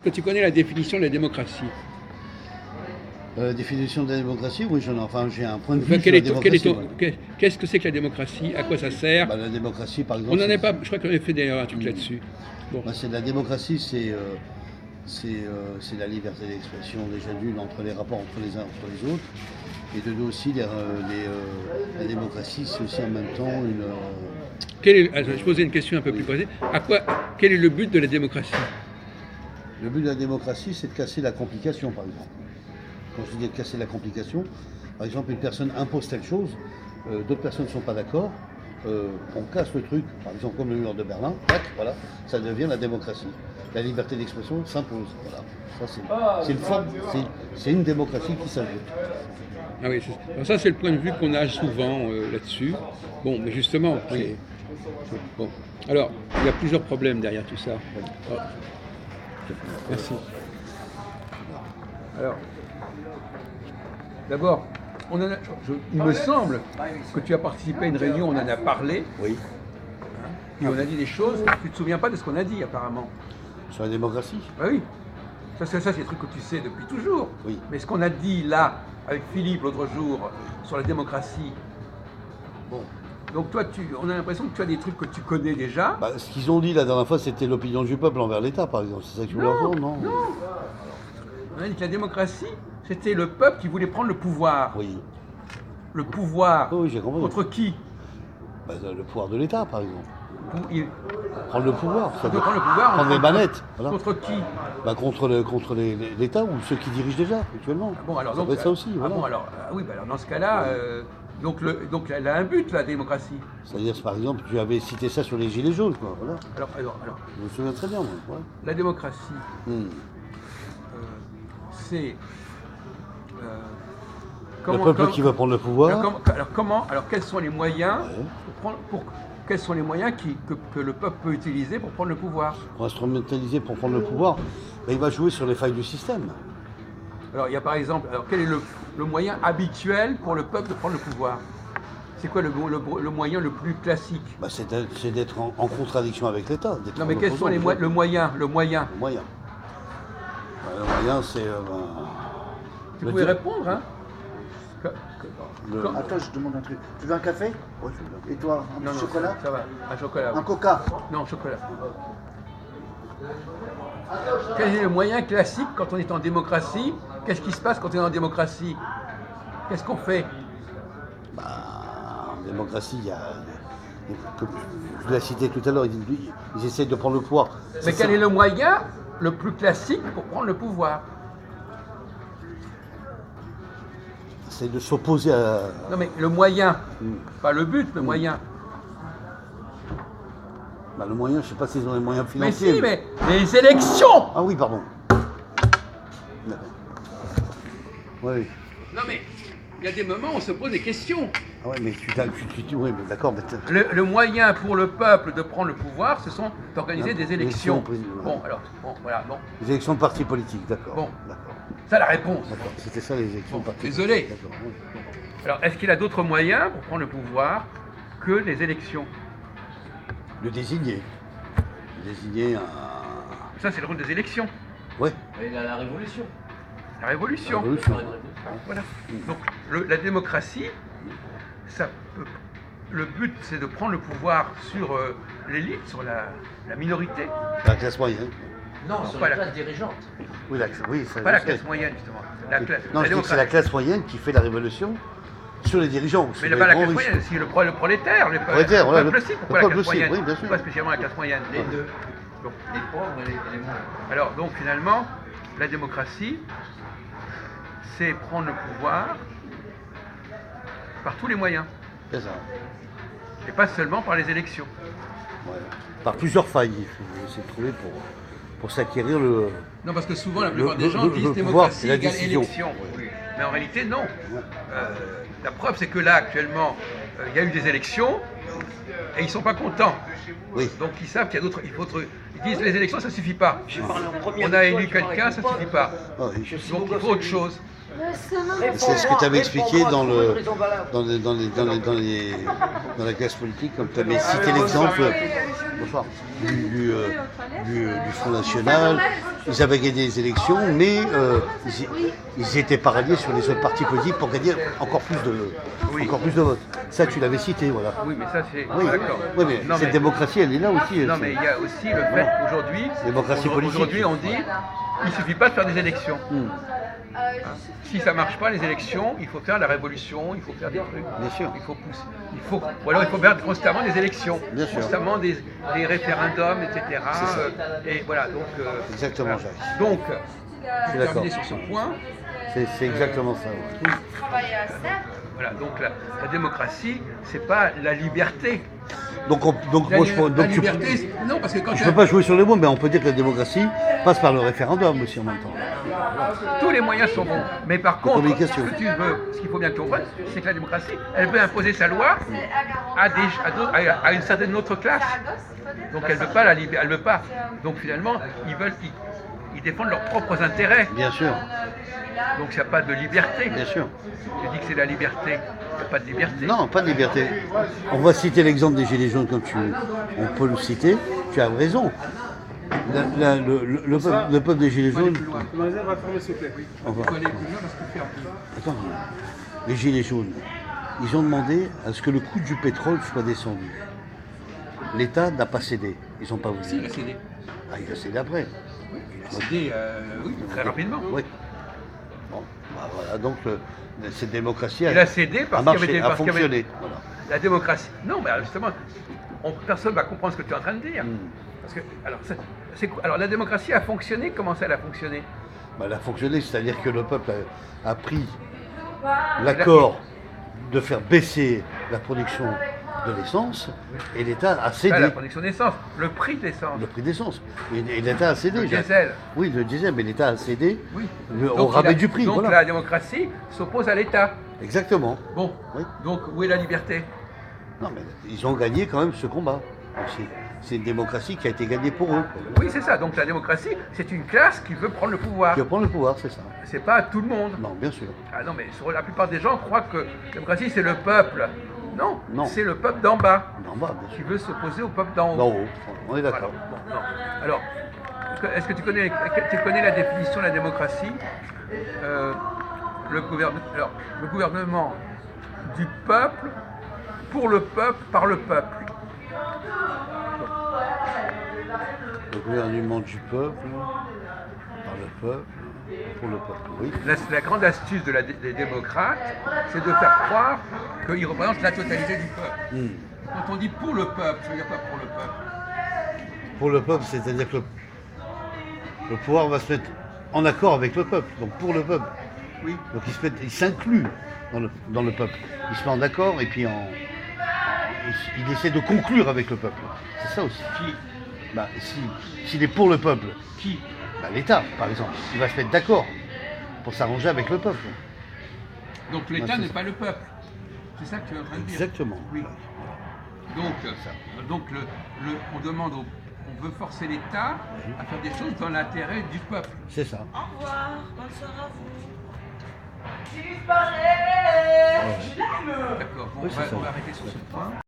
Que tu connais la définition de la démocratie. La définition de la démocratie, oui, j'ai un point de vue Enfin, sur la démocratie. Voilà. Qu'est-ce que c'est que la démocratie? À quoi ça sert? La démocratie, par On exemple. n'en est pas. Je crois qu'on avait fait d'ailleurs un truc là-dessus. Bon. La démocratie, c'est la liberté d'expression déjà d'une entre les rapports entre les uns entre les autres. Et de deux aussi, la démocratie, c'est aussi en même temps une. Je posais une question un peu plus précise. Quel est le but de la démocratie? Le but de la démocratie, c'est de casser la complication, par exemple. Quand je dis de casser la complication, par exemple, une personne impose telle chose, d'autres personnes ne sont pas d'accord, on casse le truc, par exemple comme le mur de Berlin, tac, voilà, ça devient la démocratie. La liberté d'expression s'impose. Voilà. Ça, c'est une forme, c'est une démocratie qui s'ajoute. Ah oui, alors ça c'est le point de vue qu'on a souvent là-dessus. Bon, mais justement, oui. Bon. Alors, il y a plusieurs problèmes derrière tout ça. Oh. Merci. Alors, d'abord, il me semble que tu as participé à une réunion, on en a parlé. Oui. Et on a dit des choses, tu ne te souviens pas de ce qu'on a dit apparemment. Sur la démocratie? Bah oui. Ça c'est des trucs que tu sais depuis toujours. Oui. Mais ce qu'on a dit là, avec Philippe l'autre jour, sur la démocratie, bon. Donc toi, on a l'impression que tu as des trucs que tu connais déjà. Ce qu'ils ont dit la dernière fois, c'était l'opinion du peuple envers l'État, par exemple. C'est ça que tu voulais entendre, non? Non. On a dit que la démocratie, c'était le peuple qui voulait prendre le pouvoir. Oui. Le pouvoir. Oui, j'ai compris. Contre qui? Le pouvoir de l'État, par exemple. Prendre le pouvoir. Ça veut prendre le pouvoir. Prendre les manettes. Voilà. Contre qui? Contre l'État ou ceux qui dirigent déjà, actuellement. Bon, alors, ça peut être ça aussi. Voilà. Bon, alors, oui, alors dans ce cas-là, donc elle a un but, la démocratie. C'est-à-dire, par exemple, tu avais cité ça sur les Gilets jaunes, quoi. Voilà. Alors. Je me souviens très bien, moi. Ouais. La démocratie, c'est. Le peuple qui veut prendre le pouvoir. Alors quels sont les moyens quels sont les moyens que le peuple peut utiliser pour prendre le pouvoir? Pour instrumentaliser pour prendre le pouvoir, il va jouer sur les failles du système. Alors il y a par exemple, quel est le moyen habituel pour le peuple de prendre le pouvoir? C'est quoi le moyen le plus classique? C'est d'être en contradiction avec l'État. Non mais quels sont les moyens? Le moyen. Le moyen, c'est... tu pouvez répondre, hein? Attends, je te demande un truc. Tu veux un café? Oui, je veux bien. Et toi, un chocolat? Ça va, un chocolat. Un coca? Non, chocolat. Quel est le moyen classique quand on est en démocratie? Qu'est-ce qui se passe quand on est en démocratie? Qu'est-ce qu'on fait? En démocratie, il y a comme je l'ai cité tout à l'heure, ils essaient de prendre le pouvoir. Mais quel est le moyen le plus classique pour prendre le pouvoir? C'est de s'opposer à... Non mais le moyen, pas le but, le moyen. Le moyen, je ne sais pas s'ils ont les moyens financiers. Mais si, mais les élections! Ah oui, pardon. Oui. Non mais, il y a des moments où on se pose des questions. Ah oui, mais oui, mais d'accord. Le moyen pour le peuple de prendre le pouvoir, ce sont d'organiser des élections. Bon, alors, voilà. Les élections de partis politiques, d'accord. Bon, d'accord. Ça la réponse. D'accord, c'était ça les élections de partis politiques. Désolé. D'accord. Oui. Alors, est-ce qu'il a d'autres moyens pour prendre le pouvoir que les élections? Le désigner. Ça, c'est le rôle des élections. Oui. Il a la révolution. La révolution. Voilà. Donc, la démocratie, le but, c'est de prendre le pouvoir sur l'élite, sur la minorité. La classe moyenne. Non, sur la classe dirigeante. Oui, pas la classe moyenne, justement. Non, je dis que c'est la classe moyenne qui fait la révolution sur les dirigeants. Mais pas la classe moyenne, c'est le prolétaire. Le peuple aussi, pourquoi la classe moyenne? Oui, bien sûr. Pas spécialement la classe moyenne. Les deux. Donc, les pauvres et les moins. Alors, donc, finalement, la démocratie, c'est prendre le pouvoir par tous les moyens. C'est ça. Et pas seulement par les élections. Ouais. Par plusieurs failles, il s'est trouvé pour s'acquérir le... Non, parce que souvent, la plupart des gens disent démocratie égale élection. Oui. Mais en réalité, non. La preuve, c'est que là, actuellement, il y a eu des élections et ils ne sont pas contents. Oui. Donc, ils savent qu'il y a d'autres... Ils disent les élections, ça ne suffit pas. On a élu quelqu'un, ça ne suffit pas. Donc, il faut autre chose. C'est ce que tu avais expliqué dans la classe politique, comme tu avais cité l'exemple bonsoir, du Front National. Ils avaient gagné les élections, mais ils étaient pas ralliés sur les autres partis politiques pour gagner encore plus de votes. Ça, tu l'avais cité, voilà. Oui, mais ça, c'est... Oui, D'accord. oui, mais Non, cette démocratie, elle est là aussi. Non, mais il y a aussi le fait qu'aujourd'hui, Démocratie politique. aujourd'hui, on dit, il ne suffit pas de faire des élections. Si ça ne marche pas, les élections, il faut faire la révolution, il faut faire des trucs. Bien sûr. Il faut pousser. Ou alors il faut faire constamment des élections, Bien sûr. constamment des référendums, etc. Et voilà, donc... Exactement, voilà. Jacques. Donc, Je suis pour d'accord. terminer sur ce point, C'est exactement ça. Ouais. voilà, donc la démocratie, c'est pas la liberté. Donc La liberté, non, parce que quand je ne peux pas jouer sur les mots, mais on peut dire que la démocratie passe par le référendum aussi en même temps. tous les moyens sont bons. Mais par contre, communication. ce qu'il faut bien comprendre, c'est que la démocratie, elle peut imposer sa loi à une certaine autre classe. Donc elle ne veut pas. Donc finalement, ils défendent leurs propres intérêts. Bien sûr, Donc il n'y a pas de liberté. bien sûr. Je dis que c'est la liberté. Il n'y a pas de liberté. Non, pas de liberté. On va citer l'exemple des Gilets jaunes comme on peut le citer. Tu as raison. Le peuple des Gilets jaunes. On va- Attends, les Gilets jaunes, ils ont demandé à ce que le coût du pétrole soit descendu. L'État n'a pas cédé. Ils n'ont pas voulu. Si, il a cédé. Ah, il a cédé après. Il a cédé, oui, très rapidement. Oui. Bon, bah voilà, donc cette démocratie Il a cédé parce qu'il y avait des... a parce qu'il y avait- fonctionné. Voilà. La démocratie. Non, mais justement, personne ne va comprendre ce que tu es en train de dire. Parce que, alors la démocratie a fonctionné, comment ça elle a fonctionné? Bah, elle a fonctionné, c'est-à-dire que le peuple a pris l'accord de faire baisser la production de l'essence et l'État a Pas cédé la production d'essence, le prix de l'essence. le prix d'essence. Et l'État a cédé. Le diesel. Oui, le diesel, mais l'État a cédé Oui. au Donc, rabais du prix. Donc voilà. la démocratie s'oppose à l'État. Exactement. Bon, Oui. donc où est la liberté? Non, mais ils ont gagné quand même ce combat. Donc, c'est une démocratie qui a été gagnée pour eux. Oui, c'est ça. Donc la démocratie, c'est une classe qui veut prendre le pouvoir. Qui prend le pouvoir, c'est ça. C'est pas tout le monde. Non, bien sûr. Ah non, mais la plupart des gens croient que la démocratie, c'est le peuple. Non, Non. c'est le peuple d'en bas Non, bah, bien qui sûr. veut s'opposer au peuple d'en haut. D'en haut, on est Voilà. d'accord. Bon, non. Alors, est-ce que tu connais la définition de la démocratie? Le gouvernement du peuple, pour le peuple, par le peuple. Le gouvernement du peuple, par le peuple, pour le peuple, oui. La grande astuce des démocrates, c'est de faire croire qu'ils représentent la totalité du peuple. Quand on dit pour le peuple, ça veut dire pas pour le peuple. Pour le peuple, c'est-à-dire que le pouvoir va se mettre en accord avec le peuple, donc pour le peuple. Oui. Donc il s'inclut dans le peuple. Il se met en accord et puis il essaie de conclure avec le peuple. C'est ça aussi. Qui? Bah, s'il est pour le peuple, Qui? bah, l'État, par exemple, il va se mettre d'accord pour s'arranger avec le peuple. Donc l'État Ouais, n'est c'est pas le peuple. C'est ça que tu es en train de dire. Exactement. Oui. Donc on demande, on veut forcer l'État à faire des choses dans l'intérêt du peuple. C'est ça. Au revoir, bonne soirée à vous. D'accord. Bon, Oui, c'est ça. on va arrêter sur ce point.